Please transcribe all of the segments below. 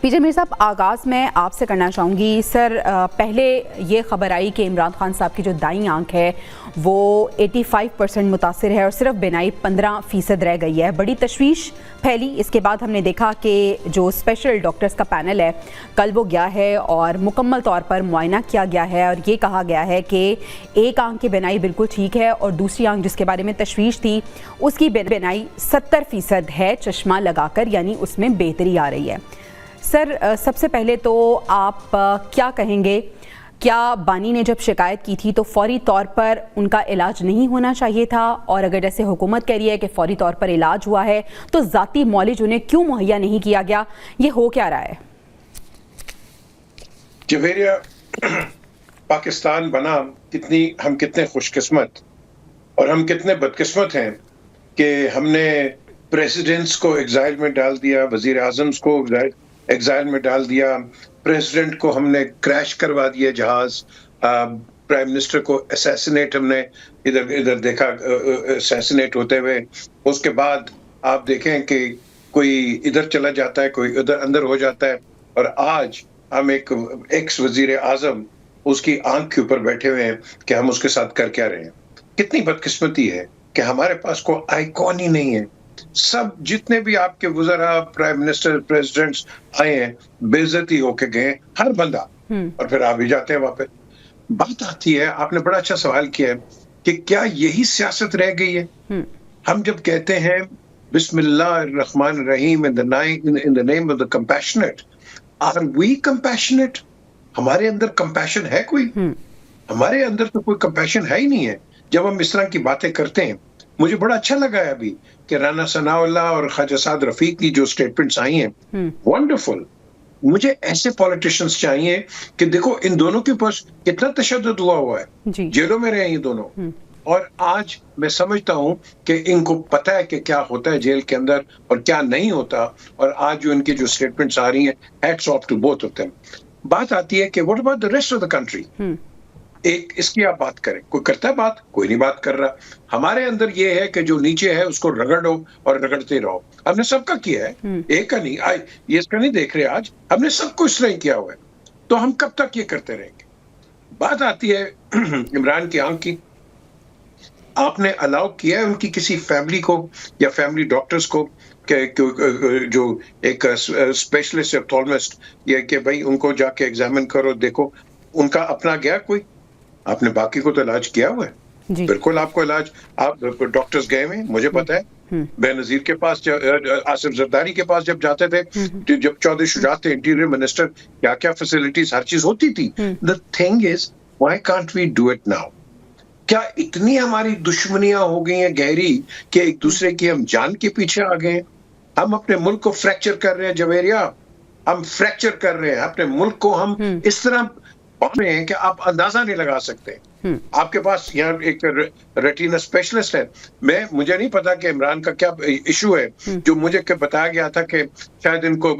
पीजे मीर साहब, आगाज़ मैं आपसे करना चाहूँगी। सर, पहले ये खबर आई कि इमरान खान साहब की जो दाईं आंख है वो 85% मुतासिर है और सिर्फ बिनाई 15% रह गई है। बड़ी तशवीश फैली। इसके बाद हमने देखा कि जो स्पेशल डॉक्टर्स का पैनल है कल वो गया है और मुकम्मल तौर पर मुआयना किया गया है और ये कहा गया है कि एक आंख की बिनाई बिल्कुल ठीक है और दूसरी आंख जिसके बारे में तशवीश थी उसकी बिनाई 70% है चश्मा लगाकर, यानी उसमें बेहतरी आ रही है। सर, सबसे पहले तो आप क्या कहेंगे, क्या बानी ने जब शिकायत की थी तो फौरी तौर पर उनका इलाज नहीं होना चाहिए था? और अगर जैसे हुकूमत कह रही है कि फौरी तौर पर इलाज हुआ है तो ज़ाती मौलिज उन्हें क्यों मुहैया नहीं किया गया? ये हो क्या रहा है? जवेरिया, पाकिस्तान बना हम कितने खुशकिस्मत और हम कितने बदकिस्मत हैं कि हमने प्रेसिडेंट्स को एग्जाइल में डाल दिया, वजीर आजम को एग्जाइल में डाल दिया, प्रेसिडेंट को हमने क्रैश करवा दिया जहाज, प्राइम मिनिस्टर को असैसिनेट हमने इधर देखा असैसिनेट होते हुए। उसके बाद आप देखें कि कोई इधर चला जाता है, कोई उधर अंदर हो जाता है, और आज हम एक एक्स वजीर आजम उसकी आंख के ऊपर बैठे हुए हैं कि हम उसके साथ कर क्या रहे हैं। कितनी बदकिस्मती है कि हमारे पास कोई आइकॉन ही नहीं है। सब जितने भी आपके वज़रा, प्राइम मिनिस्टर, प्रेसिडेंट्स आए हैं बेइज्जती होके गए, हर बंदा, और फिर आ भी जाते हैं वापस। बात आती है, आपने बड़ा अच्छा सवाल किया है कि क्या यही सियासत रह गई है? हम जब कहते हैं बिस्मिल्लाहिर्रहमानिर्रहीम in the name of the compassionate, are we compassionate? हमारे अंदर कंपैशन है कोई? हमारे अंदर तो कोई कंपैशन है ही नहीं है जब हम इस तरह की बातें करते हैं। मुझे बड़ा अच्छा लगा है अभी कि राना सनाउल्लाह और ख्वाजा साद रफीक की जो स्टेटमेंट्स आई हैं, वंडरफुल। मुझे ऐसे पॉलिटिशियंस चाहिए कि देखो इन दोनों के पास कितना तशद्दुद हुआ है, जेलों में रहे ये दोनों, और आज मैं समझता हूं कि इनको पता है कि क्या होता है जेल के अंदर और क्या नहीं होता, और आज जो इनकी जो स्टेटमेंट्स आ रही हैं, hats off to both of them. बात आती है कि what about the rest of the country? एक इसकी आप बात करें, कोई करता है बात? कोई नहीं बात कर रहा। हमारे अंदर ये है कि जो नीचे है उसको रगड़ो और रगड़ते रहो। हमने सबका किया है, एक का नहीं, ये इसका नहीं देख रहे, आज हमने सबको इस तरह किया हुआ है, तो हम कब तक ये करते रहेंगे? बात आती है इमरान की आंख की। आपने अलाउ किया है उनकी किसी फैमिली को या फैमिली डॉक्टर्स को जो एक स्पेशलिस्ट ऑप्थेल्मिस्ट, ये कि भाई उनको जाके एग्जामिन करो, देखो उनका अपना गया कोई? आपने बाकी को तो इलाज किया हुआ है। बिल्कुल आपको इलाज, आप डॉक्टर्स गए हुए, मुझे पता है। बेनजीर के पास, आसिफ जरदारी के पास जब जाते थे, जब चौधरी शुजात थे इंटीरियर मिनिस्टर, क्या क्या फैसिलिटीज, हर चीज होती थी। The thing is, why can't we do it now? क्या इतनी हमारी दुश्मनियां हो गई हैं गहरी कि एक दूसरे की हम जान के पीछे आ गए? हम अपने मुल्क को फ्रैक्चर कर रहे हैं जवेरिया, हम फ्रैक्चर कर रहे हैं अपने मुल्क को। हम इस तरह रहे हैं कि आप अंदाजा नहीं लगा सकते। आपके पास यहाँ एक रेटिना स्पेशलिस्ट है, मुझे नहीं पता कि इमरान का क्या इशू है, जो मुझे बताया गया था कि शायद इनको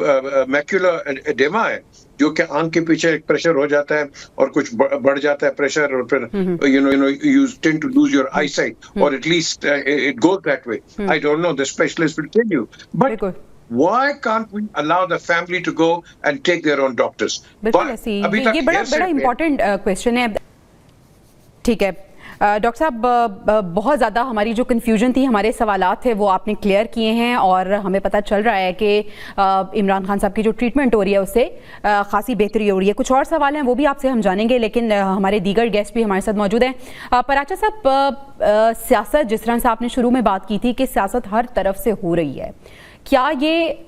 मैक्यूलर एडेमा है, जो कि आंख के पीछे एक प्रेशर हो जाता है और कुछ बढ़ जाता है प्रेशर, और फिर you tend to lose your eyesight, or at least it goes that way. I don't know, the specialist will tell you, but why can't we allow the family to go and take their own doctors? बिल्कुल ऐसी, ये बड़ा important question है। ठीक है doctor साहब, बहुत ज़्यादा हमारी जो कन्फ्यूजन थी, हमारे सवालात थे, वो आपने क्लियर किए हैं और हमें पता चल रहा है कि इमरान खान साहब की जो ट्रीटमेंट हो रही है उससे खासी बेहतरी हो रही है। कुछ और सवाल हैं वो भी आपसे हम जानेंगे, लेकिन हमारे दीगर गेस्ट भी हमारे साथ मौजूद हैं। पराचा साहब, सियासत, जिस तरह से आपने शुरू में बात की थी कि सियासत हर तरफ से हो रही है, क्या ये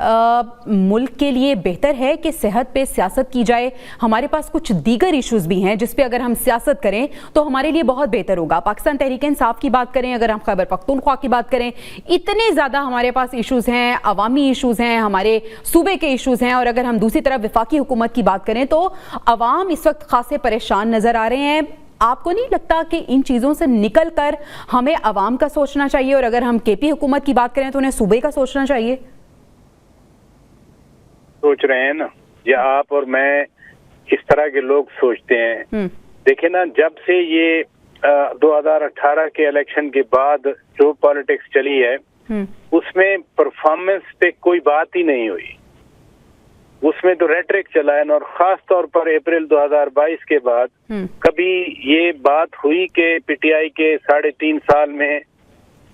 मुल्क के लिए बेहतर है कि सेहत पे सियासत की जाए? हमारे पास कुछ दीगर इश्यूज भी हैं जिस पे अगर हम सियासत करें तो हमारे लिए बहुत बेहतर होगा। पाकिस्तान तहरीक इंसाफ की बात करें, अगर हम खैबर पख्तूनख्वा की बात करें, इतने ज़्यादा हमारे पास इश्यूज़ हैं, अवामी इश्यूज़ हैं, हमारे सूबे के इश्यूज़ हैं, और अगर हम दूसरी तरफ वफाकी हुकूमत की बात करें तो अवाम इस वक्त खासे परेशान नज़र आ रहे हैं। आपको नहीं लगता कि इन चीज़ों से निकल कर हमें अवाम का सोचना चाहिए, और अगर हम केपी हुकूमत की बात करें तो उन्हें सूबे का सोचना चाहिए? सोच रहे हैं ना, या आप और मैं इस तरह के लोग सोचते हैं। देखिए ना, जब से ये 2018 के इलेक्शन के बाद जो पॉलिटिक्स चली है, उसमें परफॉर्मेंस पे कोई बात ही नहीं हुई। उसमें तो रेटरिक चला है और खास तौर पर अप्रैल 2022 के बाद कभी ये बात हुई कि पीटीआई के 3.5 साल में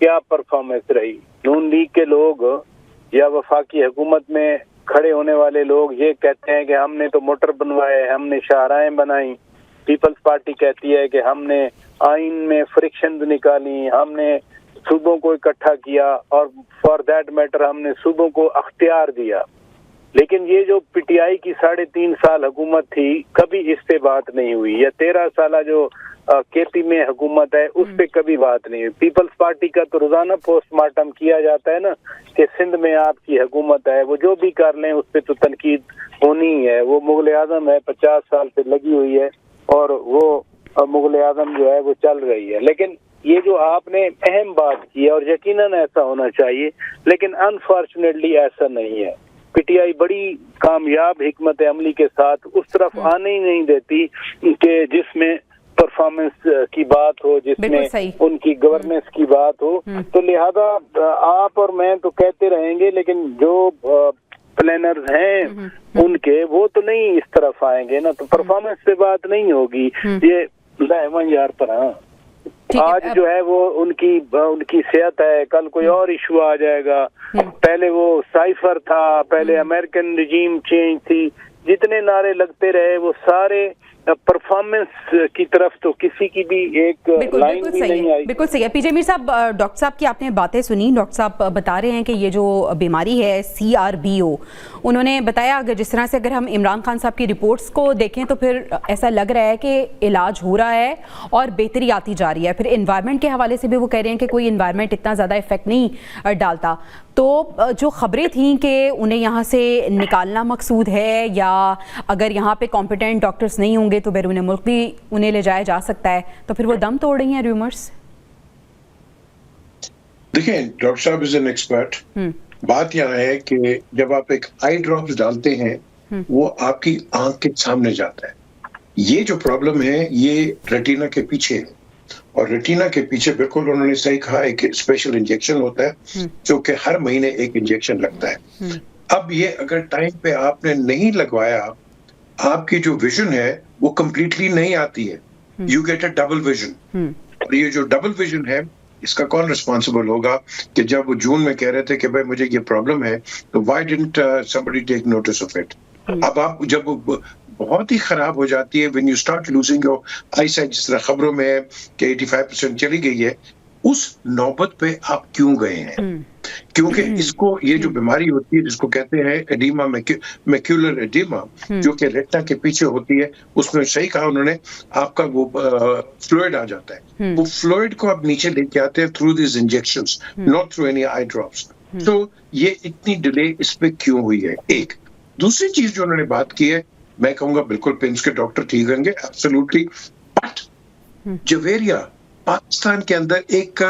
क्या परफॉर्मेंस रही। नून लीग के लोग या वफाकी हुकूमत में खड़े होने वाले लोग ये कहते हैं कि हमने तो मोटर बनवाए, हमने शाहराहें बनाई। पीपल्स पार्टी कहती है कि हमने आइन में फ्रिक्शन निकाली, हमने सूबों को इकट्ठा किया और फॉर दैट मैटर हमने सूबों को अख्तियार दिया। लेकिन ये जो पीटीआई की 3.5 साल हुकूमत थी, कभी इस पे बात नहीं हुई। या 13 साल जो केपी में हुकूमत है उस पे कभी बात नहीं हुई। पीपल्स पार्टी का तो रोजाना पोस्टमार्टम किया जाता है ना कि सिंध में आपकी हुकूमत है, वो जो भी कर लें उस पे तो तनकीद होनी ही है। वो मुगल आजम है, 50 साल से लगी हुई है और वो मुगल आजम जो है वो चल रही है। लेकिन ये जो आपने अहम बात की है और यकीनन ऐसा होना चाहिए, लेकिन अनफॉर्चुनेटली ऐसा नहीं है। पीटीआई बड़ी कामयाब हिकमत अमली के साथ उस तरफ आने ही नहीं देती कि जिसमें परफॉर्मेंस की बात हो, जिसमें उनकी गवर्नेंस की बात हो। तो लिहाजा आप और मैं तो कहते रहेंगे, लेकिन जो प्लानर्स हैं उनके वो तो नहीं इस तरफ आएंगे ना, तो परफॉर्मेंस पे बात नहीं होगी। ये यार पर आज जो है वो उनकी सेहत है, कल कोई और इशू आ जाएगा। पहले वो साइफर था, पहले अमेरिकन रिजीम चेंज थी, जितने नारे लगते रहे वो सारे परफॉर्मेंस की तरफ तो किसी की भी एक लाइन भी नहीं आई। बिल्कुल सही है। पीजे मीर साहब, डॉक्टर साहब की आपने बातें सुनी। डॉक्टर साहब बता रहे हैं कि ये जो बीमारी है CRBO, उन्होंने बताया अगर जिस तरह से अगर हम इमरान खान साहब की रिपोर्ट्स को देखें तो फिर ऐसा लग रहा है कि इलाज हो रहा है और बेहतरी आती जा रही है। फिर एनवायरनमेंट के हवाले से भी वो कह रहे हैं कि कोई एनवायरनमेंट इतना ज़्यादा इफेक्ट नहीं डालता। तो जो खबरें थी कि उन्हें यहाँ से निकालना मकसूद है या अगर यहाँ पे कॉम्पिटेंट डॉक्टर्स नहीं होंगे तो बैरून मुल्क भी उन्हें ले जाया जा सकता है, तो फिर वो दम तोड़ रही हैं रूमर्स। देखिए, डॉक्टर साहब इज एन एक्सपर्ट। बात यहाँ है कि जब आप एक आई ड्रॉप्स डालते हैं वो आपकी आंख के सामने जाता है। ये जो प्रॉब्लम है ये रेटिना के पीछे है और रेटिना के पीछे बिल्कुल उन्होंने सही कहा, एक स्पेशल इंजेक्शन होता है जो कि हर महीने एक इंजेक्शन लगता है। अब ये अगर टाइम पे आपने नहीं लगवाया, आपकी जो विजन है वो कंप्लीटली नहीं आती है। You get a double vision. और ये जो डबल विजन है इसका कौन रिस्पॉन्सिबल होगा कि जब वो जून में कह रहे थे कि भाई मुझे ये प्रॉब्लम है, तो why didn't somebody take notice of it. अब आप जब बहुत ही खराब हो जाती है, when you start losing your eyesight, जिस तरह खबरों में है कि 85% चली गई है, उस नौबत पे आप क्यों गए हैं? क्योंकि इसको ये जो बीमारी होती है जिसको कहते हैं एडिमा, मैक्यूलर एडिमा, जो कि रेटिना के पीछे होती है, उसमें सही कहा उन्होंने, आपका वो फ्लूइड आ जाता है। वो फ्लूइड को आप नीचे लेके आते हैं through this injections, not through any eye drops. तो ये इतनी डिले इस पे क्यों हुई है? एक दूसरी चीज जो उन्होंने बात की है, मैं कहूंगा बिल्कुल पिम्स के डॉक्टर ठीक होंगे, एब्सोल्युटली, बट जवेरिया पाकिस्तान के अंदर एक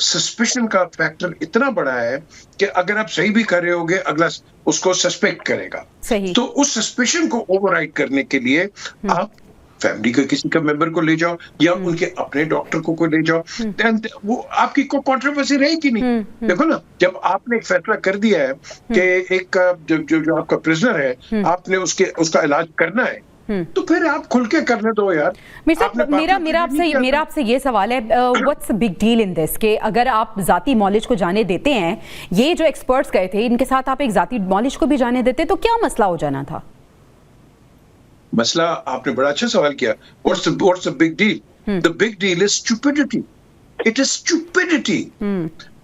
सस्पिशन का फैक्टर इतना बड़ा है कि अगर आप सही भी कर रहे होगे, अगला उसको सस्पेक्ट करेगा। तो उस सस्पिशन को ओवरराइड करने के लिए आप फैमिली के किसी का मेंबर को ले जाओ या उनके अपने डॉक्टर को ले जाओ, वो आपकी कोई कंट्रोवर्सी रहेगी नहीं। देखो ना, जब आपने एक फैसला कर दिया है कि एक जो आपका प्रिजनर है, आपने उसका इलाज करना है, तो फिर आप खुल के करने दो यार। मेरा आपसे ये सवाल है, what's big deal in this, कि अगर आप जाती नॉलेज को जाने देते हैं, ये जो एक्सपर्ट्स गए थे इनके साथ आप एक जाती नॉलेज को भी जाने देते, तो क्या मसला हो जाना था? मसला, आपने बड़ा अच्छा सवाल किया। What's the big deal? The big deal is stupidity. It is stupidity.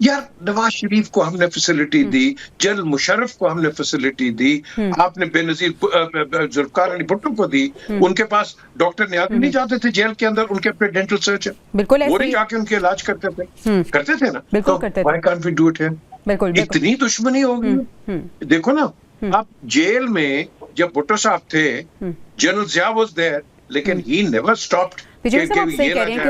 यार, नवाज शरीफ को हमने फैसिलिटी दी, जनरल मुशर्रफ को हमने फैसिलिटी दी, आपने बेनजीर जुल्फकार अली भुट्टो को दी। उनके पास डॉक्टर नहीं जाते थे जेल के अंदर, उनके अपने डेंटल सर्जन, बिल्कुल वो नहीं जाके उनके इलाज करते थे ना। बिल्कुल करते थे। Why can't we do it here? बिल्कुल इतनी दुश्मनी होगी। देखो ना, आप जेल में जब भुट्टो साहब थे, जनरल जिया वाज देयर, लेकिन ही नेवर स्टॉप्ड। आप सही कह रहे हैं कि